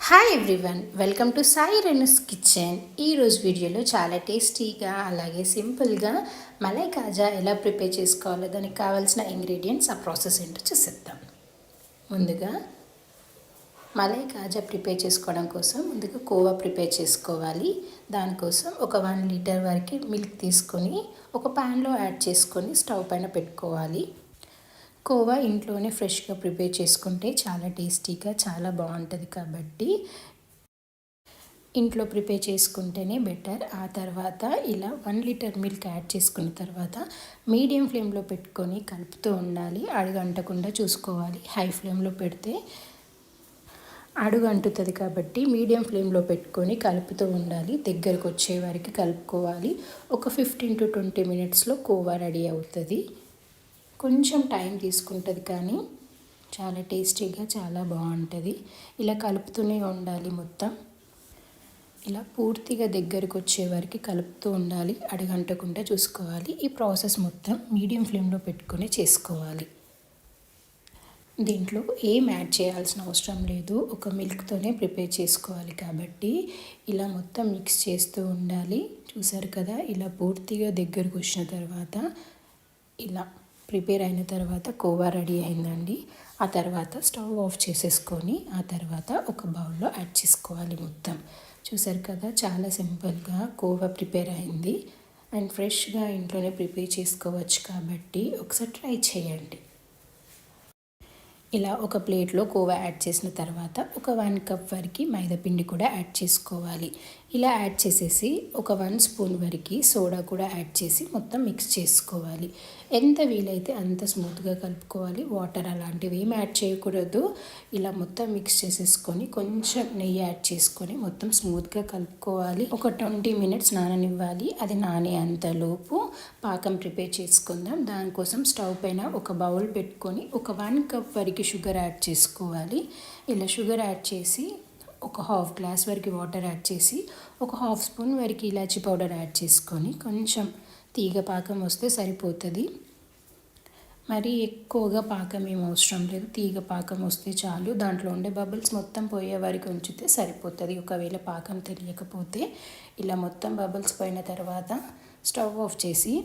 Hi everyone, welcome to Sai Renu's kitchen. ఈరోజు వీడియోలో చాలా టేస్టీగా అలాగే సింపుల్గా మలై కాజా ఎలా ప్రిపేర్ చేసుకోవాలో దానికి కావాల్సిన ఇంగ్రీడియంట్స్, ఆ ప్రాసెస్ ఏంటో చూసేద్దాం. ముందుగా మలై కాజా ప్రిపేర్ చేసుకోవడం కోసం ముందుగా కోవా ప్రిపేర్ చేసుకోవాలి. దానికోసం ఒక 1 లీటర్ వరకు మిల్క్ తీసుకొని ఒక ప్యాన్లో యాడ్ చేసుకొని స్టవ్ పైన పెట్టుకోవాలి. కోవా ఇంట్లోనే ఫ్రెష్గా ప్రిపేర్ చేసుకుంటే చాలా టేస్టీగా చాలా బాగుంటుంది కాబట్టి ఇంట్లో ప్రిపేర్ చేసుకుంటేనే బెటర్. ఆ తర్వాత ఇలా 1 లీటర్ మిల్క్ యాడ్ చేసుకున్న తర్వాత మీడియం ఫ్లేమ్లో పెట్టుకొని కలుపుతూ ఉండాలి. అడుగు అంటకుండా చూసుకోవాలి. హై ఫ్లేమ్లో పెడితే అడుగు అంటుతుంది కాబట్టి మీడియం ఫ్లేమ్లో పెట్టుకొని కలుపుతూ ఉండాలి. దగ్గరకు వచ్చే వరకు కలుపుకోవాలి. ఒక 15 to 20 మినిట్స్లో కోవా రెడీ అవుతుంది. కొంచెం టైం తీసుకుంటుంది కానీ చాలా టేస్టీగా చాలా బాగుంటుంది. ఇలా కలుపుతూనే ఉండాలి. మొత్తం ఇలా పూర్తిగా దగ్గరకు వచ్చే వరకు కలుపుతూ ఉండాలి. అడగంటకుండా చూసుకోవాలి. ఈ ప్రాసెస్ మొత్తం మీడియం ఫ్లేమ్లో పెట్టుకొని చేసుకోవాలి. దీంట్లో ఏం యాడ్ చేయాల్సిన అవసరం లేదు. ఒక మిల్క్తోనే ప్రిపేర్ చేసుకోవాలి కాబట్టి ఇలా మొత్తం మిక్స్ చేస్తూ ఉండాలి. చూసారు కదా, ఇలా పూర్తిగా దగ్గరకు వచ్చిన తర్వాత ఇలా ప్రిపేర్ అయిన తర్వాత కోవా రెడీ అయిందండి. ఆ తర్వాత స్టవ్ ఆఫ్ చేసేసుకొని ఆ తర్వాత ఒక బౌల్లో యాడ్ చేసుకోవాలి. మొత్తం చూసారు కదా, చాలా సింపుల్గా కోవా ప్రిపేర్ అయింది. అండ్ ఫ్రెష్గా ఇంట్లోనే ప్రిపేర్ చేసుకోవచ్చు కాబట్టి ఒకసారి ట్రై చేయండి. ఇలా ఒక ప్లేట్లో కోవా యాడ్ చేసిన తర్వాత ఒక 1 కప్ వరకు మైదా పిండి కూడా యాడ్ చేసుకోవాలి. ఇలా యాడ్ చేసేసి ఒక 1 స్పూన్ వరకు సోడా కూడా యాడ్ చేసి మొత్తం మిక్స్ చేసుకోవాలి. ఎంత వీలైతే అంత స్మూత్గా కలుపుకోవాలి. వాటర్ అలాంటివి ఏమి యాడ్ చేయకూడదు. ఇలా మొత్తం మిక్స్ చేసేసుకొని కొంచెం నెయ్యి యాడ్ చేసుకొని మొత్తం స్మూత్గా కలుపుకోవాలి. ఒక 20 మినిట్స్ నాననివ్వాలి. అది నానే అంతలోపు పాకం ప్రిపేర్ చేసుకుందాం. దానికోసం స్టవ్ పైన ఒక బౌల్ పెట్టుకొని ఒక 1 కప్ వరకు షుగర్ యాడ్ చేసుకోవాలి. ఇలా షుగర్ యాడ్ చేసి ఒక హాఫ్ గ్లాస్ వరకు వాటర్ యాడ్ చేసి ఒక హాఫ్ స్పూన్ వరకు ఇలాచీ పౌడర్ యాడ్ చేసుకొని కొంచెం తీగ పాకం వస్తే సరిపోతుంది. మరి ఎక్కువగా పాకం ఏం అవసరం లేదు. తీగ పాకం వస్తే చాలు. దాంట్లో ఉండే బబుల్స్ మొత్తం పోయే వరకు ఉంచితే సరిపోతుంది. ఒకవేళ పాకం తెలియకపోతే ఇలా మొత్తం బబుల్స్ పోయిన తర్వాత స్టవ్ ఆఫ్ చేసి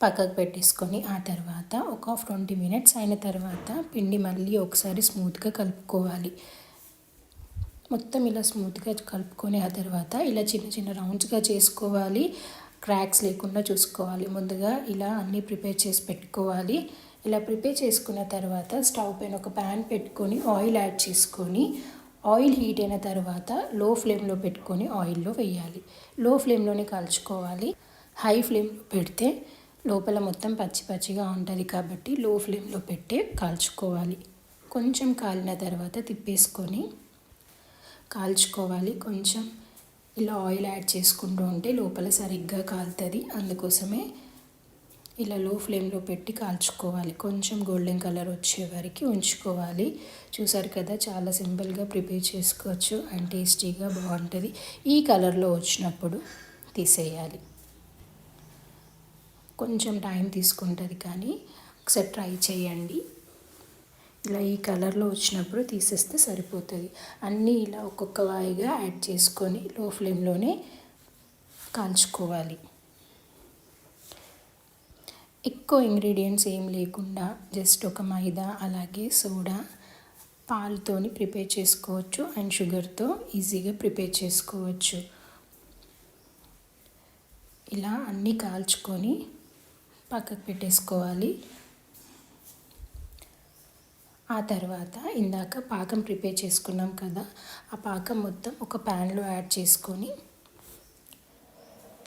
పక్కకు పెట్టేసుకొని ఆ తర్వాత ఒక 20 మినిట్స్ అయిన తర్వాత పిండి మళ్ళీ ఒకసారి స్మూత్గా కలుపుకోవాలి. మొత్తం ఇలా స్మూత్గా కలుపుకొని ఆ తర్వాత ఇలా చిన్న చిన్న రౌండ్స్గా చేసుకోవాలి. క్రాక్స్ లేకుండా చూసుకోవాలి. ముందుగా ఇలా అన్నీ ప్రిపేర్ చేసి పెట్టుకోవాలి. ఇలా ప్రిపేర్ చేసుకున్న తర్వాత స్టవ్ పైన ఒక ప్యాన్ పెట్టుకొని ఆయిల్ యాడ్ చేసుకొని ఆయిల్ హీట్ అయిన తర్వాత లో ఫ్లేమ్లో పెట్టుకొని ఆయిల్లో వేయాలి. లో ఫ్లేమ్లోనే కాల్చుకోవాలి. హై ఫ్లేమ్లో పెడితే లోపల మొత్తం పచ్చి పచ్చిగా ఉంటుంది కాబట్టి లో ఫ్లేమ్లో పెట్టే కాల్చుకోవాలి. కొంచెం కాలిన తర్వాత తిప్పేసుకొని కాల్చుకోవాలి. కొంచెం ఇలా ఆయిల్ యాడ్ చేసుకుంటూ ఉంటే లోపల సరిగ్గా కాలుతుంది. అందుకోసమే ఇలా లో ఫ్లేమ్లో పెట్టి కాల్చుకోవాలి. కొంచెం గోల్డెన్ కలర్ వచ్చే వరకు ఉంచుకోవాలి. చూసారు కదా, చాలా సింపుల్గా ప్రిపేర్ చేసుకోవచ్చు అండ్ టేస్టీగా బాగుంటుంది. ఈ కలర్లో వచ్చినప్పుడు తీసేయాలి. కొంచెం టైం తీసుకుంటుంది కానీ ఒకసారి ట్రై చేయండి. ఇలా ఈ కలర్లో వచ్చినప్పుడు తీసేస్తే సరిపోతుంది. అన్నీ ఇలా ఒక్కొక్క వాయిగా యాడ్ చేసుకొని లో ఫ్లేమ్లోనే కాల్చుకోవాలి. ఎక్కువ ఇంగ్రీడియంట్స్ ఏం లేకుండా జస్ట్ ఒక మైదా అలాగే సోడా పాలుతోని ప్రిపేర్ చేసుకోవచ్చు అండ్ షుగర్తో ఈజీగా ప్రిపేర్ చేసుకోవచ్చు. ఇలా అన్నీ కాల్చుకొని పక్కకు పెట్టేసుకోవాలి. ఆ తర్వాత ఇందాక పాకం ప్రిపేర్ చేసుకున్నాం కదా, ఆ పాకం మొత్తం ఒక ప్యాన్లో యాడ్ చేసుకొని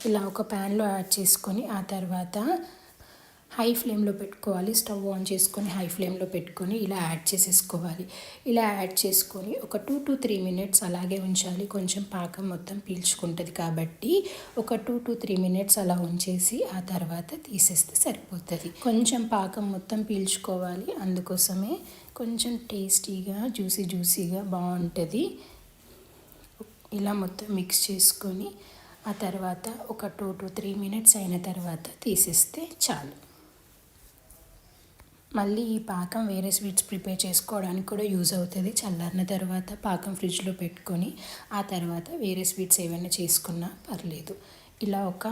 ఇలా ఒక ప్యాన్లో యాడ్ చేసుకొని ఆ తర్వాత హై ఫ్లేమ్లో పెట్టుకోవాలి. స్టవ్ ఆన్ చేసుకొని హై ఫ్లేమ్లో పెట్టుకొని ఇలా యాడ్ చేసేసుకోవాలి. ఇలా యాడ్ చేసుకొని ఒక 2 to 3 మినిట్స్ అలాగే ఉంచాలి. కొంచెం పాకం మొత్తం పీల్చుకుంటుంది కాబట్టి ఒక 2 to 3 మినిట్స్ అలా ఉంచేసి ఆ తర్వాత తీసేస్తే సరిపోతుంది. కొంచెం పాకం మొత్తం పీల్చుకోవాలి. అందుకోసమే కొంచెం టేస్టీగా జ్యూసీగా బాగుంటుంది. ఇలా మొత్తం మిక్స్ చేసుకొని ఆ తర్వాత ఒక 2 to 3 మినిట్స్ అయిన తర్వాత తీసేస్తే చాలు. మళ్ళీ ఈ పాకం వేరే స్వీట్స్ ప్రిపేర్ చేసుకోవడానికి కూడా యూజ్ అవుతుంది. చల్లారిన తర్వాత పాకం ఫ్రిడ్జ్లో పెట్టుకొని ఆ తర్వాత వేరే స్వీట్స్ ఏమైనా చేసుకున్నా పర్లేదు. ఇలా ఒక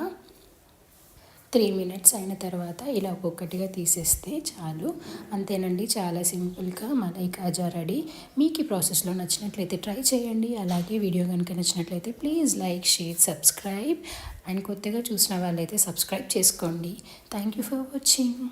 3 మినిట్స్ అయిన తర్వాత ఇలా ఒక్కొక్కటిగా తీసేస్తే చాలు. అంతేనండి, చాలా సింపుల్గా మలై కాజా రెడీ. మీకు ఈ ప్రాసెస్లో నచ్చినట్లయితే ట్రై చేయండి. అలాగే వీడియో కనుక నచ్చినట్లయితే please like, share, subscribe. And కొత్తగా చూసిన వాళ్ళైతే సబ్స్క్రైబ్ చేసుకోండి. Thank you for watching.